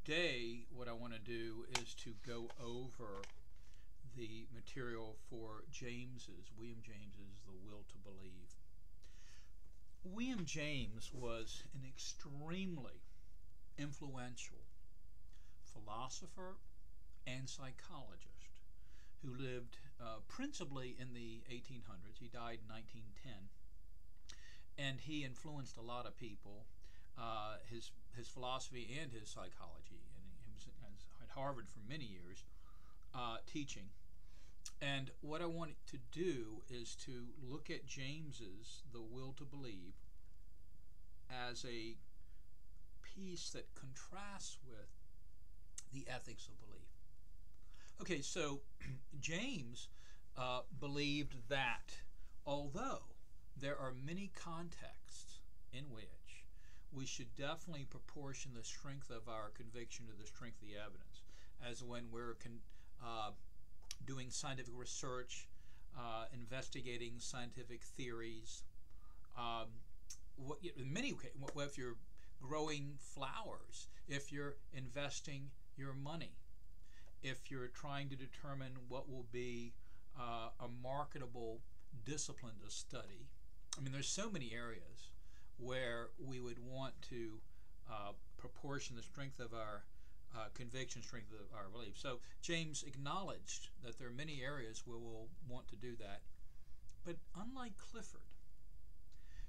Today, what I want to do is to go over the material for William James's The Will to Believe. William James was an extremely influential philosopher and psychologist who lived principally in the 1800s. He died in 1910, and he influenced a lot of people. His philosophy and his psychology, and he was at Harvard for many years teaching. And what I want to do is to look at James's The Will to Believe as a piece that contrasts with the ethics of belief. Okay, so James believed that although there are many contexts in which we should definitely proportion the strength of our conviction to the strength of the evidence, as when we're doing scientific research, investigating scientific theories. In many cases, if you're growing flowers, if you're investing your money, if you're trying to determine what will be a marketable discipline to study. I mean, there's so many areas where we would want to proportion the strength of our conviction, strength of our belief. So James acknowledged that there are many areas where we'll want to do that. But unlike Clifford,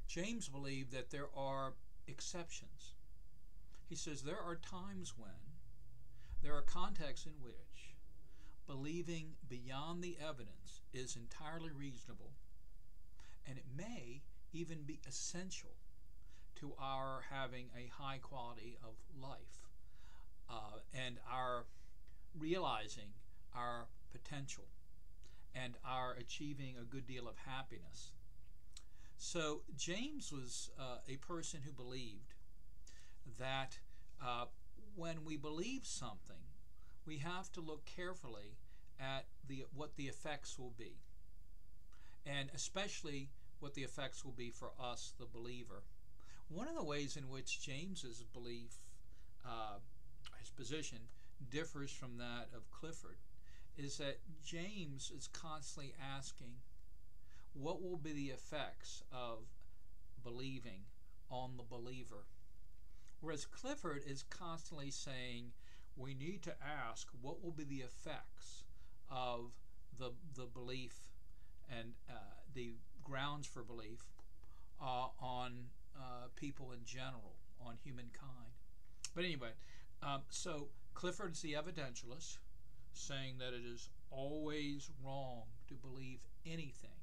James believed that there are exceptions. He says there are times when there are contexts in which believing beyond the evidence is entirely reasonable, and it may even be essential to our having a high quality of life and our realizing our potential and our achieving a good deal of happiness. So James was a person who believed that when we believe something, we have to look carefully at what the effects will be, and especially what the effects will be for us, the believer. One of the ways in which James's belief, his position, differs from that of Clifford is that James is constantly asking, what will be the effects of believing on the believer? Whereas Clifford is constantly saying, we need to ask, what will be the effects of the belief and the grounds for belief on people in general, on humankind. But anyway, so Clifford's the evidentialist, saying that it is always wrong to believe anything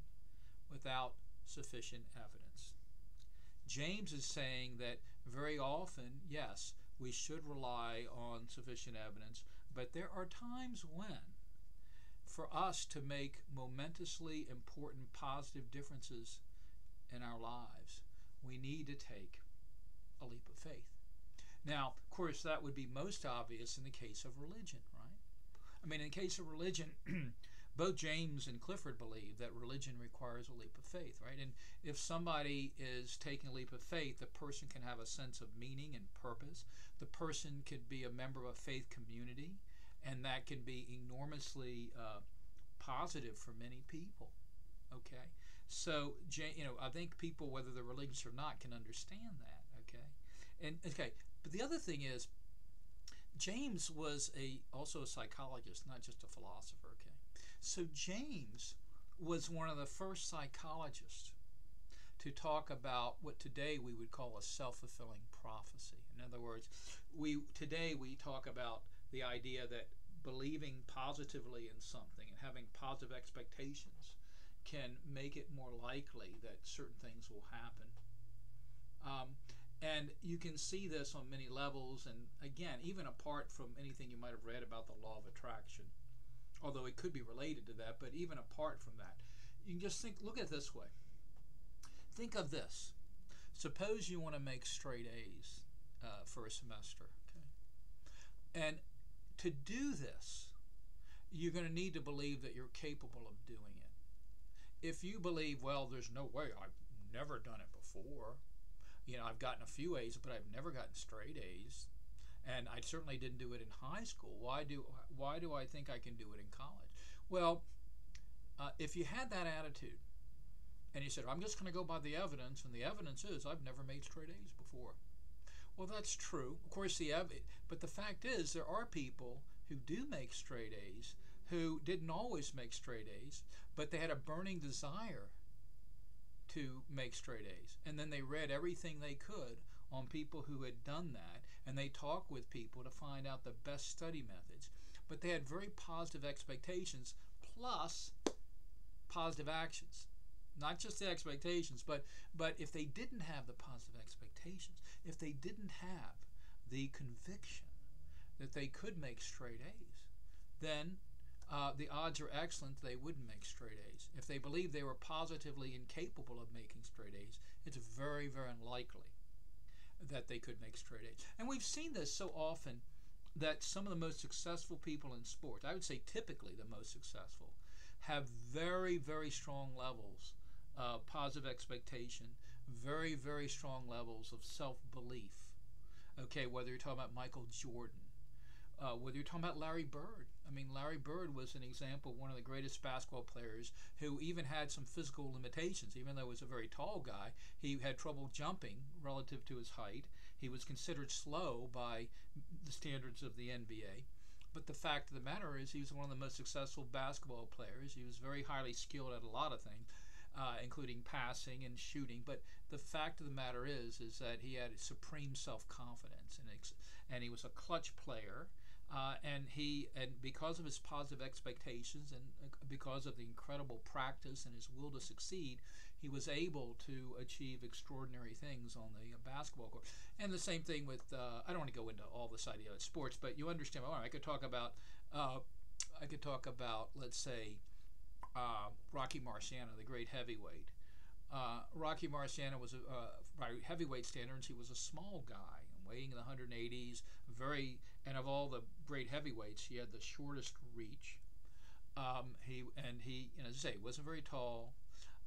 without sufficient evidence. James is saying that very often, yes, we should rely on sufficient evidence, but there are times when, for us to make momentously important positive differences in our lives, we need to take a leap of faith. Now, of course, that would be most obvious in the case of religion, right? I mean, in the case of religion, both James and Clifford believe that religion requires a leap of faith, right? And if somebody is taking a leap of faith, the person can have a sense of meaning and purpose. The person could be a member of a faith community, and that can be enormously positive for many people. Okay, so I think people, whether they're religious or not, can understand that. Okay, but the other thing is, James was also a psychologist, not just a philosopher. Okay, so James was one of the first psychologists to talk about what today we would call a self-fulfilling prophecy. In other words, today we talk about the idea that believing positively in something and having positive expectations can make it more likely that certain things will happen. And you can see this on many levels, and again, even apart from anything you might have read about the law of attraction, although it could be related to that, but even apart from that, you can just look at it this way. Think of this. Suppose you want to make straight A's for a semester, okay? And to do this, you're going to need to believe that you're capable of doing it. If you believe, well, there's no way, I've never done it before, I've gotten a few A's, but I've never gotten straight A's, and I certainly didn't do it in high school. Why do I think I can do it in college? Well, if you had that attitude and you said, I'm just going to go by the evidence, and the evidence is I've never made straight A's before. Well, that's true. Of course, but the fact is there are people who do make straight A's who didn't always make straight A's, but they had a burning desire to make straight A's. And then they read everything they could on people who had done that, and they talked with people to find out the best study methods. But they had very positive expectations plus positive actions. Not just the expectations, but if they didn't have the positive expectations, if they didn't have the conviction that they could make straight A's, then the odds are excellent they wouldn't make straight A's. If they believed they were positively incapable of making straight A's, it's very, very unlikely that they could make straight A's. And we've seen this so often that some of the most successful people in sports, I would say typically the most successful, have very, very strong levels of positive expectation, very, very strong levels of self-belief. Okay, whether you're talking about Michael Jordan, whether you're talking about Larry Bird. I mean, Larry Bird was an example of one of the greatest basketball players who even had some physical limitations. Even though he was a very tall guy, he had trouble jumping relative to his height. He was considered slow by the standards of the NBA. But the fact of the matter is he was one of the most successful basketball players. He was very highly skilled at a lot of things, including passing and shooting. But the fact of the matter is that he had supreme self-confidence, and he was a clutch player. And because of his positive expectations and because of the incredible practice and his will to succeed, he was able to achieve extraordinary things on the basketball court. And the same thing with I don't want to go into all this idea of sports, but you understand. Well, I could talk about let's say Rocky Marciano, the great heavyweight. Rocky Marciano was by heavyweight standards, he was a small guy, weighing in the 180s, and of all the great heavyweights, he had the shortest reach. He, as I say, wasn't very tall,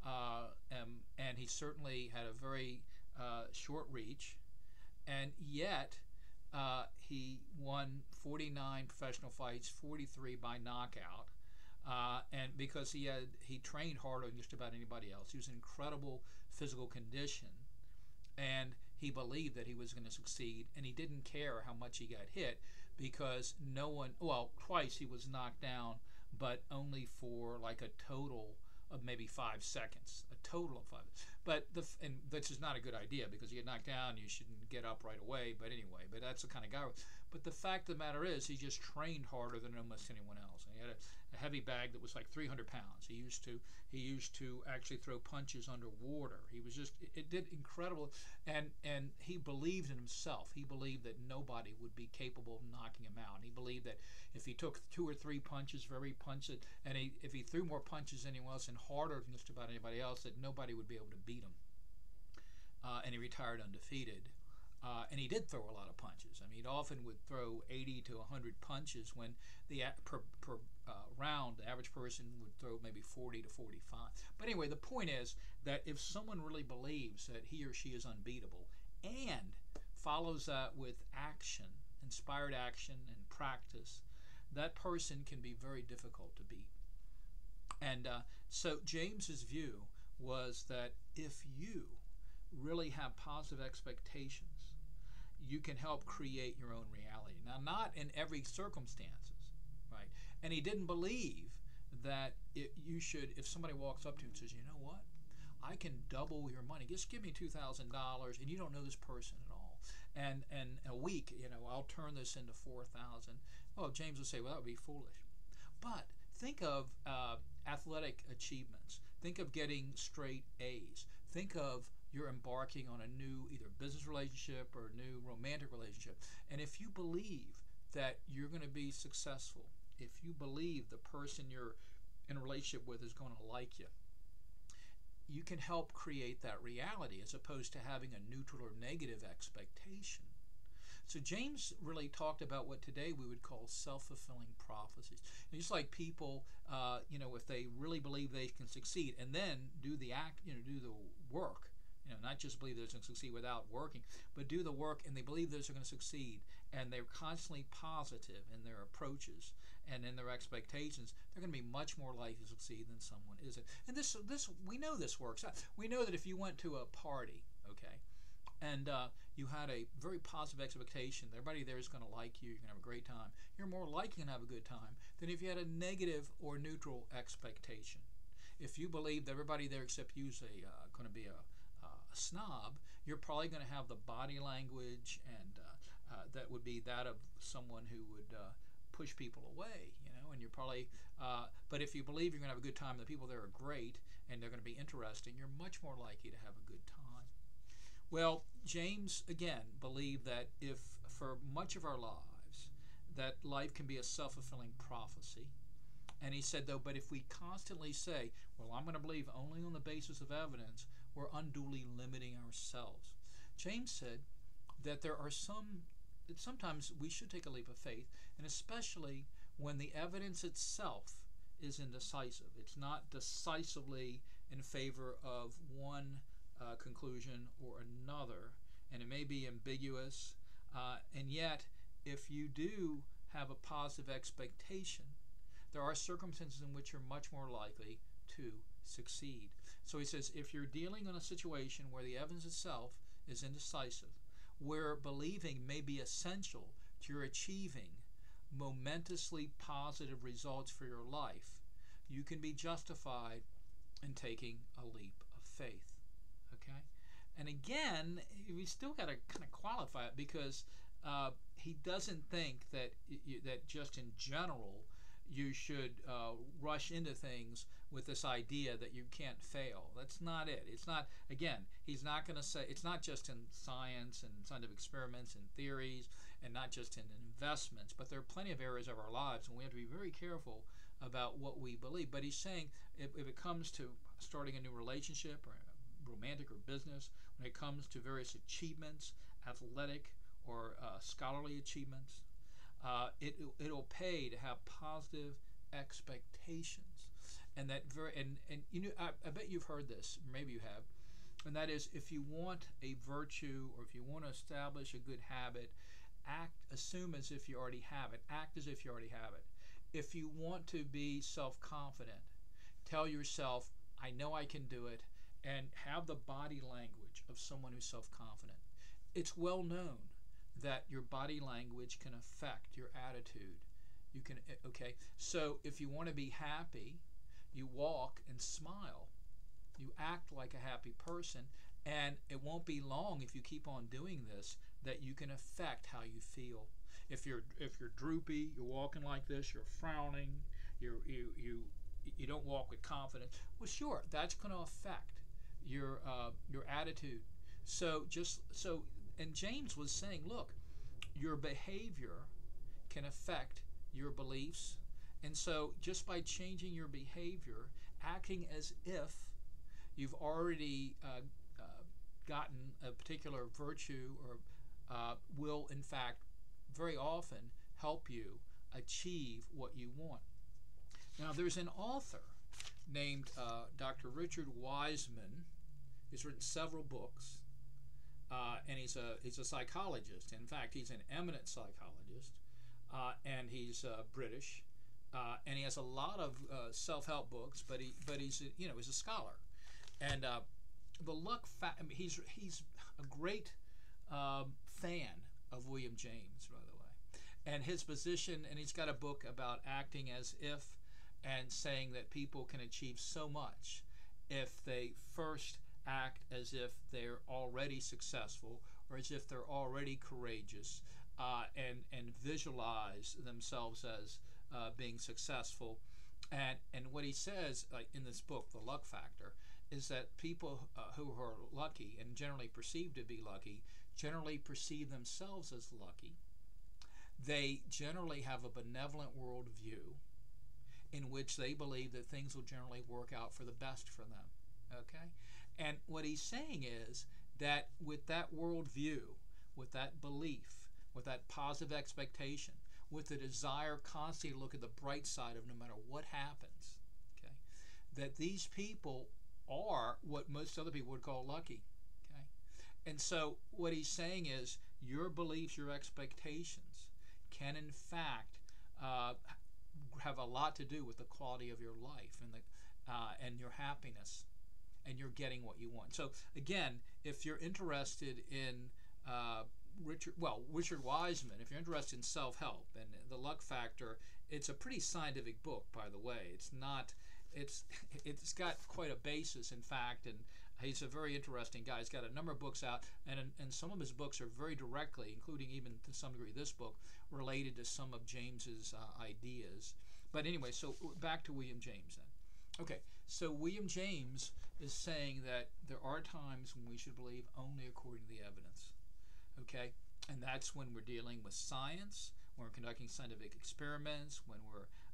and he certainly had a very short reach, and yet he won 49 professional fights, 43 by knockout. And because he trained harder than just about anybody else. He was in incredible physical condition, and he believed that he was going to succeed, and he didn't care how much he got hit because twice he was knocked down, but only for like a total of maybe 5 seconds, a total of 5. But and this is not a good idea because you get knocked down, you shouldn't get up right away. But anyway, but that's the kind of guy. But the fact of the matter is, he just trained harder than almost anyone else. And he had a heavy bag that was like 300 pounds. He used to actually throw punches underwater. He was it did incredible, and he believed in himself. He believed that nobody would be capable of knocking him out. And he believed that if he took 2 or 3 punches for every punch if he threw more punches than anyone else and harder than just about anybody else, that nobody would be able to beat him. And he retired undefeated. And he did throw a lot of punches. I mean, he often would throw 80 to 100 punches when per round, the average person would throw maybe 40 to 45. But anyway, the point is that if someone really believes that he or she is unbeatable and follows that with action, inspired action and practice, that person can be very difficult to beat. And so James's view was that if you really have positive expectations, you can help create your own reality. Now, not in every circumstances, right? And he didn't believe that if somebody walks up to you and says, you know what, I can double your money. Just give me $2,000, and you don't know this person at all. And a week, I'll turn this into 4,000. Well, James would say, well, that would be foolish. But think of athletic achievements. Think of getting straight A's. Think of you're embarking on a new either business relationship or a new romantic relationship. And if you believe that you're going to be successful, if you believe the person you're in a relationship with is going to like you, you can help create that reality as opposed to having a neutral or negative expectation. So James really talked about what today we would call self-fulfilling prophecies. And just like people, if they really believe they can succeed and then do the work not just believe they're going to succeed without working, but do the work and they believe they're going to succeed, and they're constantly positive in their approaches and in their expectations, they're going to be much more likely to succeed than someone isn't. And this we know this works. We know that if you went to a party, okay, and you had a very positive expectation that everybody there is going to like you, you're going to have a great time, you're more likely to have a good time than if you had a negative or neutral expectation. If you believe that everybody there except you is going to be a snob, you're probably going to have the body language and that would be that of someone who would push people away, and you're probably, but if you believe you're going to have a good time, the people there are great and they're going to be interesting, you're much more likely to have a good time. Well, James, again, believed that if for much of our lives, that life can be a self-fulfilling prophecy. And he said, though, but if we constantly say, well, I'm going to believe only on the basis of evidence, we're unduly limiting ourselves. James said that that sometimes we should take a leap of faith, and especially when the evidence itself is indecisive. It's not decisively in favor of one conclusion or another, and it may be ambiguous, and yet if you do have a positive expectation, there are circumstances in which you're much more likely to succeed. So he says, if you're dealing in a situation where the evidence itself is indecisive, where believing may be essential to your achieving momentously positive results for your life, you can be justified in taking a leap of faith. Okay? And again, we still got to kind of qualify it, because he doesn't think that that just in general you should rush into things with this idea that you can't fail. That's not it. It's not, again, he's not going to say, it's not just in science and scientific experiments and theories and not just in investments, but there are plenty of areas of our lives and we have to be very careful about what we believe. But he's saying if it comes to starting a new relationship or romantic or business, when it comes to various achievements, athletic or scholarly achievements, it'll pay to have positive expectations, and that I bet you've heard this, maybe you have, and that is, if you want a virtue or if you want to establish a good habit, assume as if you already have it, act as if you already have it. If you want to be self-confident, tell yourself, I know I can do it, and have the body language of someone who's self-confident. It's well known that your body language can affect your attitude. You can, okay, so if you want to be happy, you walk and smile. You act like a happy person, and it won't be long if you keep on doing this that you can affect how you feel. If you're droopy, you're walking like this, you're frowning, you don't walk with confidence. Well, sure, that's going to affect your attitude. And James was saying, look, your behavior can affect your beliefs, and so just by changing your behavior, acting as if you've already gotten a particular virtue or will in fact very often help you achieve what you want. Now there's an author named Dr. Richard Wiseman. He's written several books, and he's a psychologist. In fact, he's an eminent psychologist, and he's British, and he has a lot of self-help books. But he's a scholar, and the luck. He's a great fan of William James, by the way, and his position. And he's got a book about acting as if, and saying that people can achieve so much if they first act as if they're already successful, or as if they're already courageous, and visualize themselves as being successful. And what he says, like in this book, The Luck Factor, is that people who are lucky and generally perceived to be lucky generally perceive themselves as lucky. They generally have a benevolent worldview in which they believe that things will generally work out for the best for them. Okay? And what he's saying is that with that worldview, with that belief, with that positive expectation, with the desire constantly to look at the bright side of no matter what happens, okay, that these people are what most other people would call lucky. And so what he's saying is your beliefs, your expectations can in fact uh, have a lot to do with the quality of your life and your happiness, and you're getting what you want. So again, if you're interested in Richard Wiseman, if you're interested in self-help and the luck factor, it's a pretty scientific book, by the way. It's not, it's got quite a basis, in fact, and he's a very interesting guy. He's got a number of books out, and some of his books are very directly, including even to some degree this book, related to some of James's ideas. But anyway, so back to William James then. Okay, so William James is saying that there are times when we should believe only according to the evidence. Okay, and that's when we're dealing with science, when we're conducting scientific experiments, when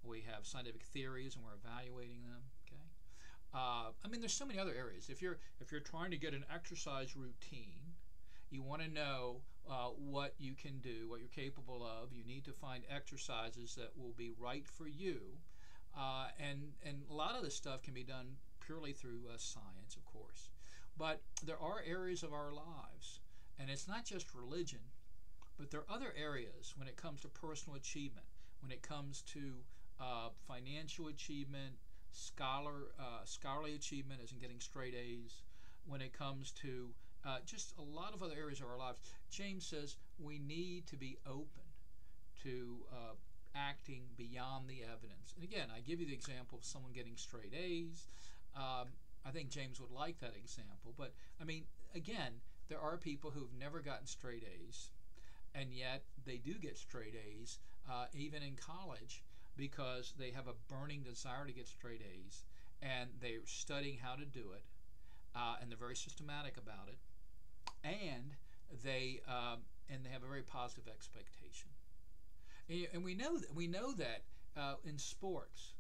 we have scientific theories and we're evaluating them. Okay, I mean, there's so many other areas. If you're trying to get an exercise routine, you want to know what you can do, what you're capable of. You need to find exercises that will be right for you, and a lot of this stuff can be done purely through science, of course. But there are areas of our lives, and it's not just religion, but there are other areas when it comes to personal achievement, when it comes to financial achievement, scholarly achievement, as in getting straight A's, when it comes to just a lot of other areas of our lives. James says we need to be open to acting beyond the evidence. And again, I give you the example of someone getting straight A's. I think James would like that example. But, I mean, again, there are people who've never gotten straight A's, and yet they do get straight A's, even in college, because they have a burning desire to get straight A's, and they're studying how to do it, and they're very systematic about it, and they have a very positive expectation. And we know that in sports,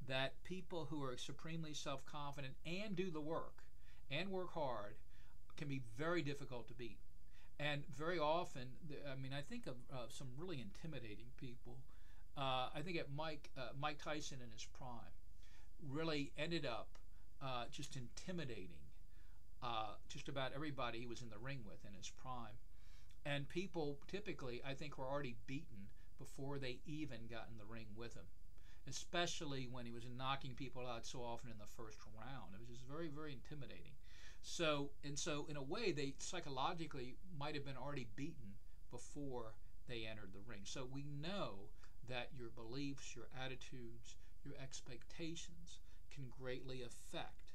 that people who are supremely self-confident and do the work and work hard can be very difficult to beat. And very often, I mean, I think of some really intimidating people. I think Mike Tyson in his prime really ended up just intimidating just about everybody he was in the ring with in his prime. And people typically, I think, were already beaten before they even got in the ring with him, especially when he was knocking people out so often in the first round. It was just very, very intimidating. So in a way, they psychologically might have been already beaten before they entered the ring. So we know that your beliefs, your attitudes, your expectations can greatly affect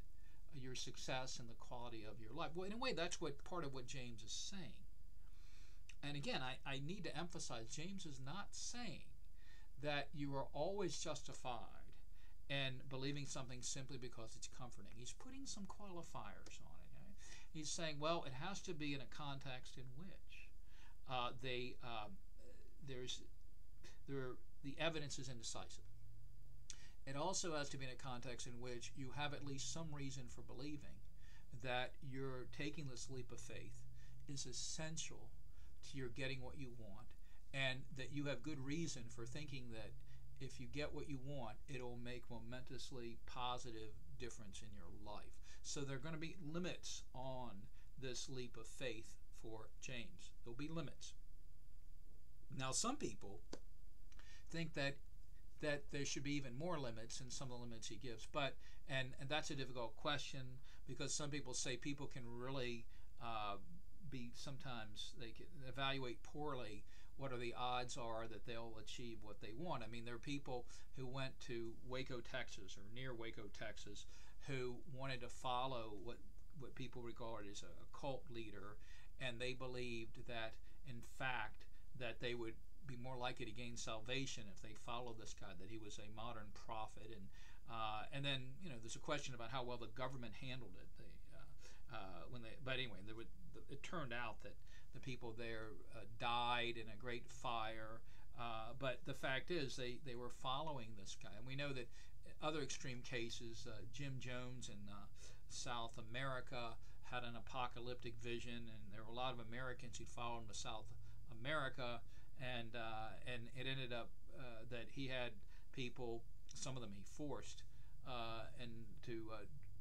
your success and the quality of your life. Well, in a way, that's what part of what James is saying. And again, I need to emphasize, James is not saying that you are always justified in believing something simply because it's comforting. He's putting some qualifiers on it. Right? He's saying, well, it has to be in a context in which the evidence is indecisive. It also has to be in a context in which you have at least some reason for believing that you're taking this leap of faith is essential to your getting what you want, and that you have good reason for thinking that if you get what you want, it'll make momentously positive difference in your life. So there are going to be limits on this leap of faith for James. There'll be limits. Now, some people think that there should be even more limits than some of the limits he gives, but and that's a difficult question, because some people say people can really sometimes they can evaluate poorly what are the odds are that they'll achieve what they want. I mean, there are people who went to Waco, Texas, or near Waco, Texas, who wanted to follow what people regard as a cult leader, and they believed that, in fact, that they would be more likely to gain salvation if they followed this guy, that he was a modern prophet. And then, there's a question about how well the government handled it. But anyway, it turned out that the people there died in a great fire. But the fact is, they were following this guy. And we know that other extreme cases, Jim Jones in South America had an apocalyptic vision, and there were a lot of Americans who followed him to South America, and it ended up that he had people, some of them he forced, and to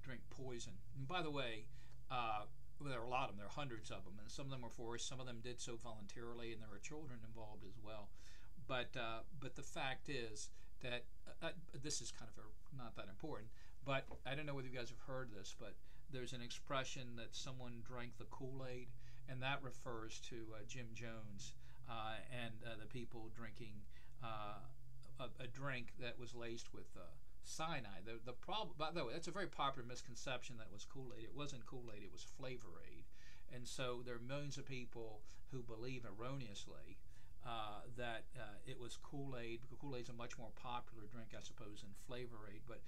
drink poison. And by the way, Well, there are a lot of them. There are hundreds of them, and some of them were forced. Some of them did so voluntarily, and there were children involved as well. But the fact is that this is kind of not that important. But I don't know whether you guys have heard this, but there's an expression that someone drank the Kool-Aid, and that refers to Jim Jones and the people drinking a drink that was laced with cyanide. The problem, by the way, that's a very popular misconception that it was Kool-Aid. It wasn't Kool-Aid, it was Flavor Aid. And so there are millions of people who believe erroneously that it was Kool-Aid, because Kool-Aid's a much more popular drink, I suppose, than Flavor Aid, but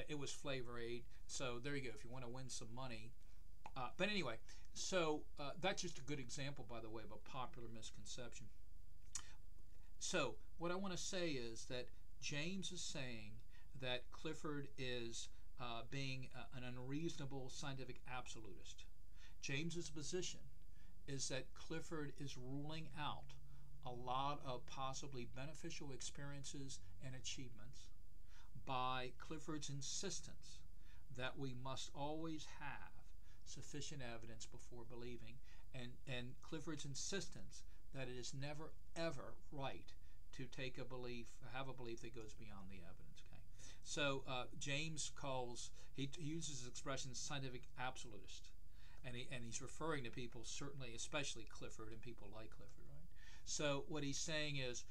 it was Flavor Aid. So there you go, if you want to win some money. But anyway, so that's just a good example, by the way, of a popular misconception. So what I want to say is that James is saying that Clifford is being an unreasonable scientific absolutist. James's position is that Clifford is ruling out a lot of possibly beneficial experiences and achievements by Clifford's insistence that we must always have sufficient evidence before believing, and Clifford's insistence that it is never ever right to take a belief, have a belief that goes beyond the evidence. Okay, so James he uses the expression scientific absolutist, and he's referring to people, certainly, especially Clifford and people like Clifford, right? So what he's saying is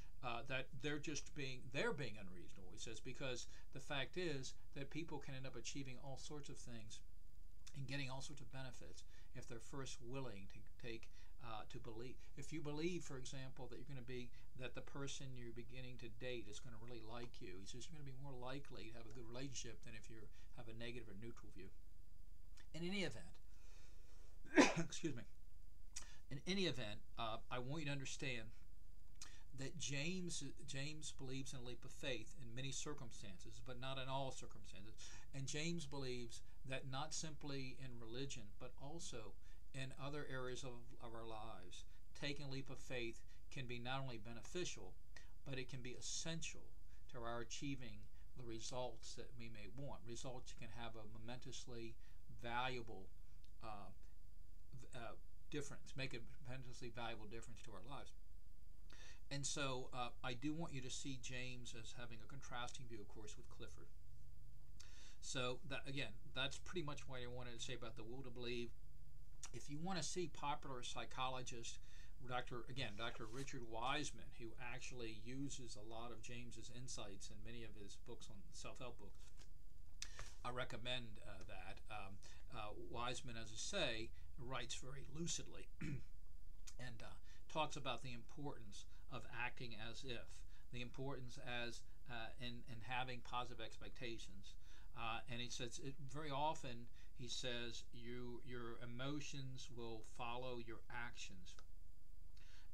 that they're being unreasonable. He says, because the fact is that people can end up achieving all sorts of things and getting all sorts of benefits if they're first willing to take to believe. If you believe, for example, that that the person you're beginning to date is going to really like you, he says you're going to be more likely to have a good relationship than if you have a negative or neutral view. In any event, excuse me. In any event, I want you to understand that James believes in a leap of faith in many circumstances, but not in all circumstances. And James believes that not simply in religion, but also in other areas of our lives, taking a leap of faith can be not only beneficial, but it can be essential to our achieving the results that we may want. Results can have a momentously valuable difference, make a tremendously valuable difference to our lives. And so I do want you to see James as having a contrasting view, of course, with Clifford. So that's pretty much what I wanted to say about the will to believe. If you want to see popular psychologist, Dr. Richard Wiseman, who actually uses a lot of James's insights in many of his books on self-help books, I recommend that. Wiseman, as I say, writes very lucidly and talks about the importance of acting as if, the importance as in having positive expectations. And he says very often, he says, your emotions will follow your actions.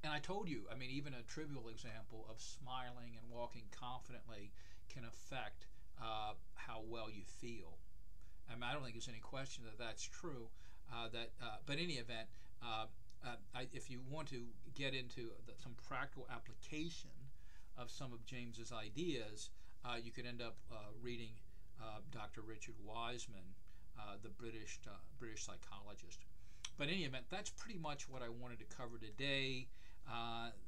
And I told you, I mean, even a trivial example of smiling and walking confidently can affect how well you feel. I mean, I don't think there's any question that that's true. But in any event, if you want to get into some practical application of some of James's ideas, you could end up reading Dr. Richard Wiseman, the British psychologist. But in any event, that's pretty much what I wanted to cover today.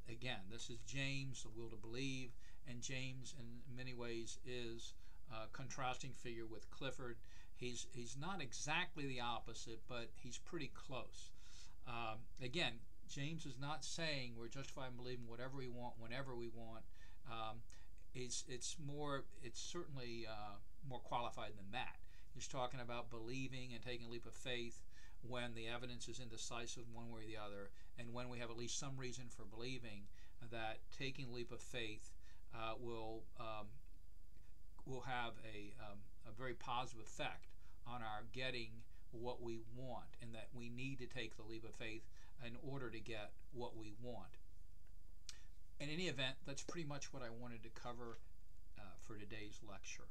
Again, this is James, the will to believe, and James in many ways is a contrasting figure with Clifford. He's not exactly the opposite, but he's pretty close. Again, James is not saying we're justified in believing whatever we want, whenever we want. It's certainly more qualified than that. He's talking about believing and taking a leap of faith when the evidence is indecisive one way or the other, and when we have at least some reason for believing that taking a leap of faith will have a very positive effect on our getting what we want, and that we need to take the leap of faith in order to get what we want. In any event, that's pretty much what I wanted to cover for today's lecture.